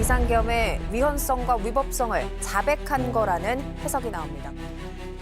비상계엄의 위헌성과 위법성을 자백한 거라는 해석이 나옵니다.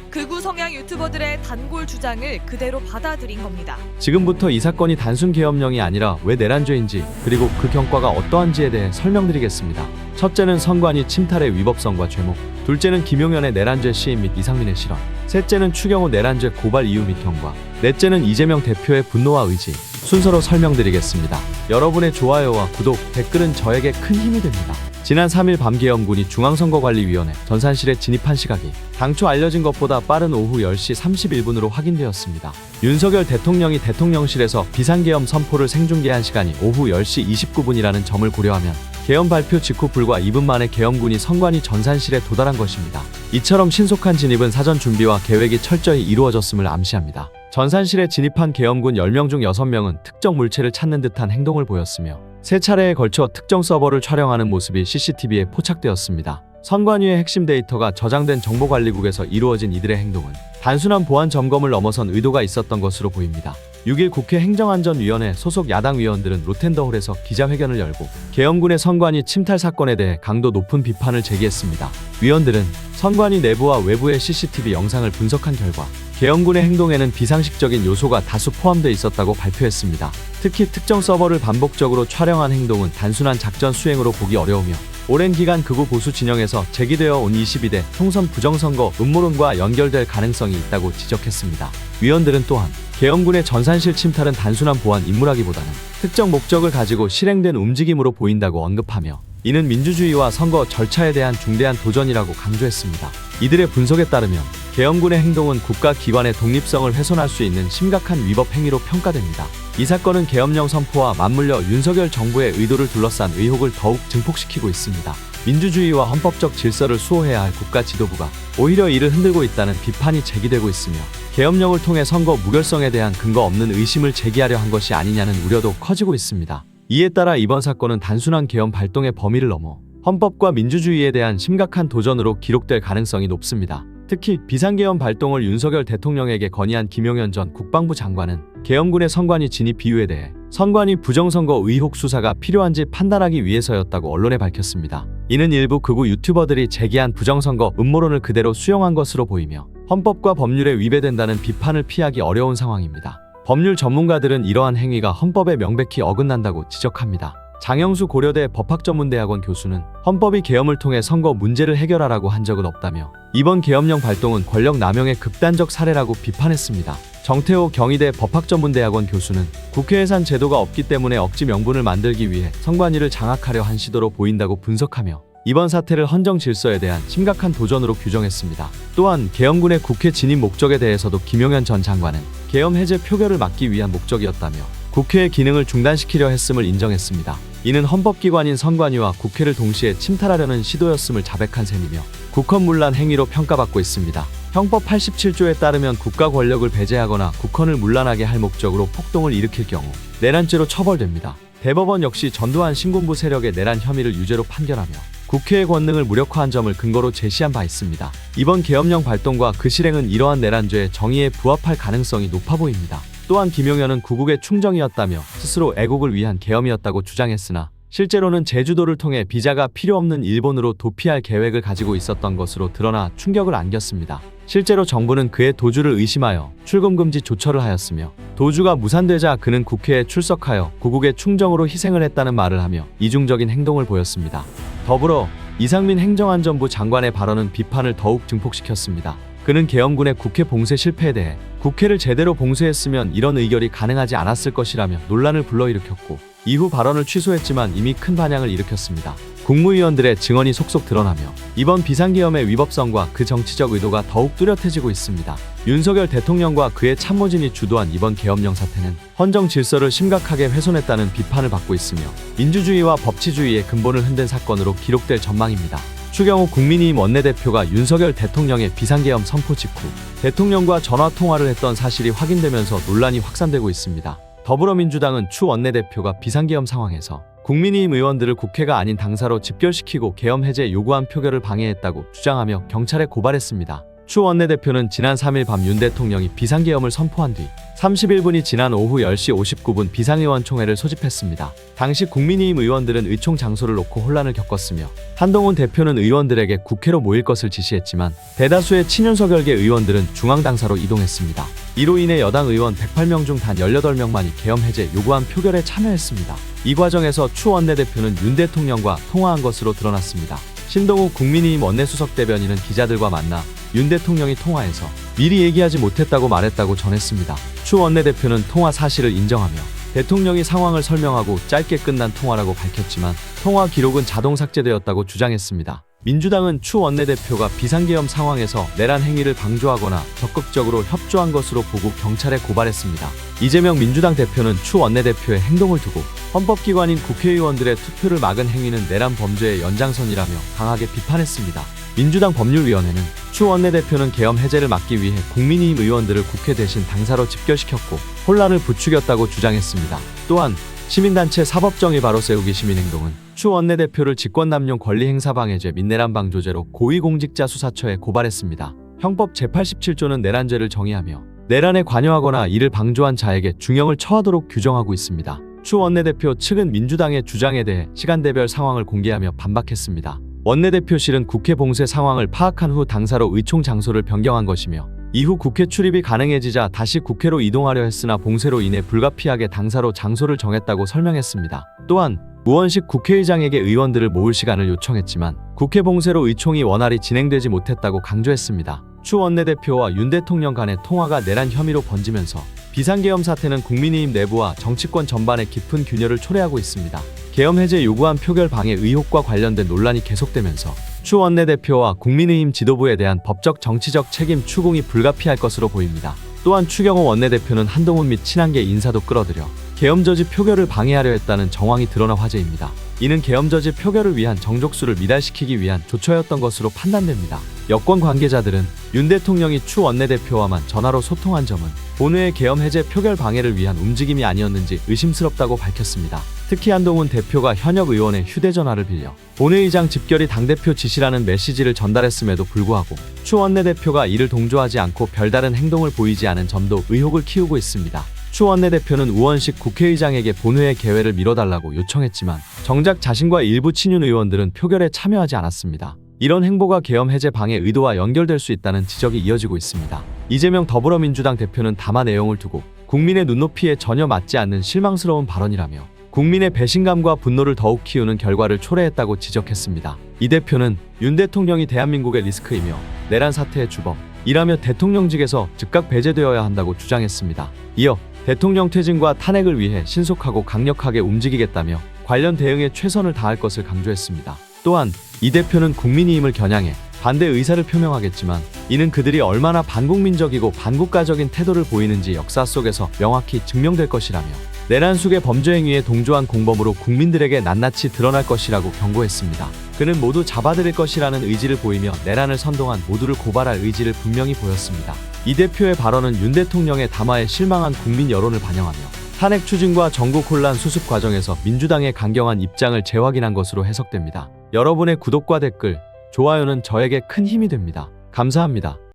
극우 성향 유튜버들의 단골 주장을 그대로 받아들인 겁니다. 지금부터 이 사건이 단순 계엄령이 아니라 왜 내란죄인지 그리고 그 경과가 어떠한지에 대해 설명드리겠습니다. 첫째는 선관위 침탈의 위법성과 죄목, 둘째는 김용현의 내란죄 시인 및 이상민의 실언, 셋째는 추경호 내란죄 고발 이유 및 경과, 넷째는 이재명 대표의 분노와 의지. 순서로 설명드리겠습니다. 여러분의 좋아요와 구독, 댓글은 저에게 큰 힘이 됩니다. 지난 3일 밤 계엄군이 중앙선거관리위원회 전산실에 진입한 시각이 당초 알려진 것보다 빠른 오후 10시 31분으로 확인되었습니다. 윤석열 대통령이 대통령실에서 비상계엄 선포를 생중계한 시간이 오후 10시 29분이라는 점을 고려하면 계엄 발표 직후 불과 2분 만에 계엄군이 선관위 전산실에 도달한 것입니다. 이처럼 신속한 진입은 사전 준비와 계획이 철저히 이루어졌음을 암시합니다. 전산실에 진입한 계엄군 10명 중 6명은 특정 물체를 찾는 듯한 행동을 보였으며 세 차례에 걸쳐 특정 서버를 촬영하는 모습이 CCTV에 포착되었습니다. 선관위의 핵심 데이터가 저장된 정보관리국에서 이루어진 이들의 행동은 단순한 보안 점검을 넘어선 의도가 있었던 것으로 보입니다. 6일 국회 행정안전위원회 소속 야당 위원들은 로텐더홀에서 기자회견을 열고 계엄군의 선관위 침탈 사건에 대해 강도 높은 비판을 제기했습니다. 위원들은 선관위 내부와 외부의 CCTV 영상을 분석한 결과 계엄군의 행동에는 비상식적인 요소가 다수 포함되어 있었다고 발표했습니다. 특히 특정 서버를 반복적으로 촬영한 행동은 단순한 작전 수행으로 보기 어려우며 오랜 기간 극우 보수 진영에서 제기되어 온 22대 총선 부정선거 음모론과 연결될 가능성이 있다고 지적했습니다. 위원들은 또한 계엄군의 전산실 침탈은 단순한 보안 임무라기보다는 특정 목적을 가지고 실행된 움직임으로 보인다고 언급하며 이는 민주주의와 선거 절차에 대한 중대한 도전이라고 강조했습니다. 이들의 분석에 따르면 계엄군의 행동은 국가기관의 독립성을 훼손할 수 있는 심각한 위법 행위로 평가됩니다. 이 사건은 계엄령 선포와 맞물려 윤석열 정부의 의도를 둘러싼 의혹을 더욱 증폭시키고 있습니다. 민주주의와 헌법적 질서를 수호해야 할 국가 지도부가 오히려 이를 흔들고 있다는 비판이 제기되고 있으며 계엄령을 통해 선거 무결성에 대한 근거 없는 의심을 제기하려 한 것이 아니냐는 우려도 커지고 있습니다. 이에 따라 이번 사건은 단순한 계엄 발동의 범위를 넘어 헌법과 민주주의에 대한 심각한 도전으로 기록될 가능성이 높습니다. 특히 비상계엄 발동을 윤석열 대통령에게 건의한 김용현 전 국방부 장관은 계엄군의 선관위 진입 이유에 대해 선관위 부정선거 의혹 수사가 필요한지 판단하기 위해서였다고 언론에 밝혔습니다. 이는 일부 극우 유튜버들이 제기한 부정선거 음모론을 그대로 수용한 것으로 보이며 헌법과 법률에 위배된다는 비판을 피하기 어려운 상황입니다. 법률 전문가들은 이러한 행위가 헌법에 명백히 어긋난다고 지적합니다. 장영수 고려대 법학전문대학원 교수는 헌법이 계엄을 통해 선거 문제를 해결하라고 한 적은 없다며 이번 계엄령 발동은 권력 남용의 극단적 사례라고 비판했습니다. 정태호 경희대 법학전문대학원 교수는 국회 예산 제도가 없기 때문에 억지 명분을 만들기 위해 선관위를 장악하려 한 시도로 보인다고 분석하며 이번 사태를 헌정 질서에 대한 심각한 도전으로 규정했습니다. 또한 계엄군의 국회 진입 목적에 대해서도 김용현 전 장관은 계엄 해제 표결을 막기 위한 목적이었다며 국회의 기능을 중단시키려 했음을 인정했습니다. 이는 헌법기관인 선관위와 국회를 동시에 침탈하려는 시도였음을 자백한 셈이며 국헌문란 행위로 평가받고 있습니다. 형법 87조에 따르면 국가 권력을 배제하거나 국헌을 문란하게 할 목적으로 폭동을 일으킬 경우 내란죄로 처벌됩니다. 대법원 역시 전두환 신군부 세력의 내란 혐의를 유죄로 판결하며 국회의 권능을 무력화한 점을 근거로 제시한 바 있습니다. 이번 계엄령 발동과 그 실행은 이러한 내란죄의 정의에 부합할 가능성이 높아 보입니다. 또한 김용현은 구국의 충정이었다며 스스로 애국을 위한 계엄이었다고 주장했으나 실제로는 제주도를 통해 비자가 필요 없는 일본으로 도피할 계획을 가지고 있었던 것으로 드러나 충격을 안겼습니다. 실제로 정부는 그의 도주를 의심하여 출금 금지 조처를 하였으며 도주가 무산되자 그는 국회에 출석하여 구국의 충정으로 희생을 했다는 말을 하며 이중적인 행동을 보였습니다. 더불어 이상민 행정안전부 장관의 발언은 비판을 더욱 증폭시켰습니다. 그는 계엄군의 국회 봉쇄 실패에 대해 국회를 제대로 봉쇄했으면 이런 의결이 가능하지 않았을 것이라며 논란을 불러일으켰고 이후 발언을 취소했지만 이미 큰 반향을 일으켰습니다. 국무위원들의 증언이 속속 드러나며 이번 비상계엄의 위법성과 그 정치적 의도가 더욱 뚜렷해지고 있습니다. 윤석열 대통령과 그의 참모진이 주도한 이번 계엄령 사태는 헌정 질서를 심각하게 훼손했다는 비판을 받고 있으며 민주주의와 법치주의의 근본을 흔든 사건으로 기록될 전망입니다. 추경호 국민의힘 원내대표가 윤석열 대통령의 비상계엄 선포 직후 대통령과 전화통화를 했던 사실이 확인되면서 논란이 확산되고 있습니다. 더불어민주당은 추 원내대표가 비상계엄 상황에서 국민의힘 의원들을 국회가 아닌 당사로 집결시키고 계엄 해제 요구한 표결을 방해했다고 주장하며 경찰에 고발했습니다. 추 원내대표는 지난 3일 밤 윤 대통령이 비상계엄을 선포한 뒤 31분이 지난 오후 10시 59분 비상의원총회를 소집했습니다. 당시 국민의힘 의원들은 의총 장소를 놓고 혼란을 겪었으며 한동훈 대표는 의원들에게 국회로 모일 것을 지시했지만 대다수의 친윤석열계 의원들은 중앙당사로 이동했습니다. 이로 인해 여당 의원 108명 중 단 18명만이 계엄 해제 요구안 표결에 참여했습니다. 이 과정에서 추 원내대표는 윤 대통령과 통화한 것으로 드러났습니다. 신동욱 국민의힘 원내수석 대변인은 기자들과 만나 윤 대통령이 통화해서 미리 얘기하지 못했다고 말했다고 전했습니다. 추 원내대표는 통화 사실을 인정하며 대통령이 상황을 설명하고 짧게 끝난 통화라고 밝혔지만 통화 기록은 자동 삭제되었다고 주장했습니다. 민주당은 추 원내대표가 비상계엄 상황에서 내란 행위를 방조하거나 적극적으로 협조한 것으로 보고 경찰에 고발했습니다. 이재명 민주당 대표는 추 원내대표의 행동을 두고 헌법기관인 국회의원들의 투표를 막은 행위는 내란 범죄의 연장선이라며 강하게 비판했습니다. 민주당 법률위원회는 추 원내대표는 계엄 해제를 막기 위해 국민의힘 의원들을 국회 대신 당사로 집결시켰고 혼란을 부추겼다고 주장했습니다. 또한 시민단체 사법정의 바로 세우기 시민행동은 추 원내대표를 직권남용 권리행사방해죄 및 내란방조죄로 고위공직자 수사처에 고발했습니다. 형법 제87조는 내란죄를 정의하며 내란에 관여하거나 이를 방조한 자에게 중형을 처하도록 규정하고 있습니다. 추 원내대표 측은 민주당의 주장에 대해 시간대별 상황을 공개하며 반박했습니다. 원내대표실은 국회 봉쇄 상황을 파악한 후 당사로 의총 장소를 변경한 것이며 이후 국회 출입이 가능해지자 다시 국회로 이동하려 했으나 봉쇄로 인해 불가피하게 당사로 장소를 정했다고 설명했습니다. 또한 우원식 국회의장에게 의원들을 모을 시간을 요청했지만 국회 봉쇄로 의총이 원활히 진행되지 못했다고 강조했습니다. 추 원내대표와 윤 대통령 간의 통화가 내란 혐의로 번지면서 비상계엄 사태는 국민의힘 내부와 정치권 전반에 깊은 균열을 초래하고 있습니다. 계엄 해제 요구안 표결 방해 의혹과 관련된 논란이 계속되면서 추 원내대표와 국민의힘 지도부에 대한 법적 정치적 책임 추궁이 불가피할 것으로 보입니다. 또한 추경호 원내대표는 한동훈 및 친한계 인사도 끌어들여 계엄 저지 표결을 방해하려 했다는 정황이 드러나 화제입니다. 이는 계엄 저지 표결을 위한 정족수를 미달시키기 위한 조처였던 것으로 판단됩니다. 여권 관계자들은 윤 대통령이 추 원내대표와만 전화로 소통한 점은 본회의 계엄 해제 표결 방해를 위한 움직임이 아니었는지 의심스럽다고 밝혔습니다. 특히 한동훈 대표가 현역 의원의 휴대전화를 빌려 본회의장 집결이 당대표 지시라는 메시지를 전달했음에도 불구하고 추 원내대표가 이를 동조하지 않고 별다른 행동을 보이지 않은 점도 의혹을 키우고 있습니다. 추 원내대표는 우원식 국회의장에게 본회의 개회를 미뤄달라고 요청했지만 정작 자신과 일부 친윤 의원들은 표결에 참여하지 않았습니다. 이런 행보가 계엄 해제 방해 의도와 연결될 수 있다는 지적이 이어지고 있습니다. 이재명 더불어민주당 대표는 담화 내용을 두고 국민의 눈높이에 전혀 맞지 않는 실망스러운 발언이라며 국민의 배신감과 분노를 더욱 키우는 결과를 초래했다고 지적했습니다. 이 대표는 윤 대통령이 대한민국의 리스크이며 내란 사태의 주범이라며 대통령직에서 즉각 배제되어야 한다고 주장했습니다. 이어 대통령 퇴진과 탄핵을 위해 신속하고 강력하게 움직이겠다며 관련 대응에 최선을 다할 것을 강조했습니다. 또한 이 대표는 국민의힘을 겨냥해 반대 의사를 표명하겠지만 이는 그들이 얼마나 반국민적이고 반국가적인 태도를 보이는지 역사 속에서 명확히 증명될 것이라며 내란 숙의 범죄 행위에 동조한 공범으로 국민들에게 낱낱이 드러날 것이라고 경고했습니다. 그는 모두 잡아들일 것이라는 의지를 보이며 내란을 선동한 모두를 고발할 의지를 분명히 보였습니다. 이 대표의 발언은 윤 대통령의 담화에 실망한 국민 여론을 반영하며 탄핵 추진과 전국 혼란 수습 과정에서 민주당의 강경한 입장을 재확인한 것으로 해석됩니다. 여러분의 구독과 댓글, 좋아요는 저에게 큰 힘이 됩니다. 감사합니다.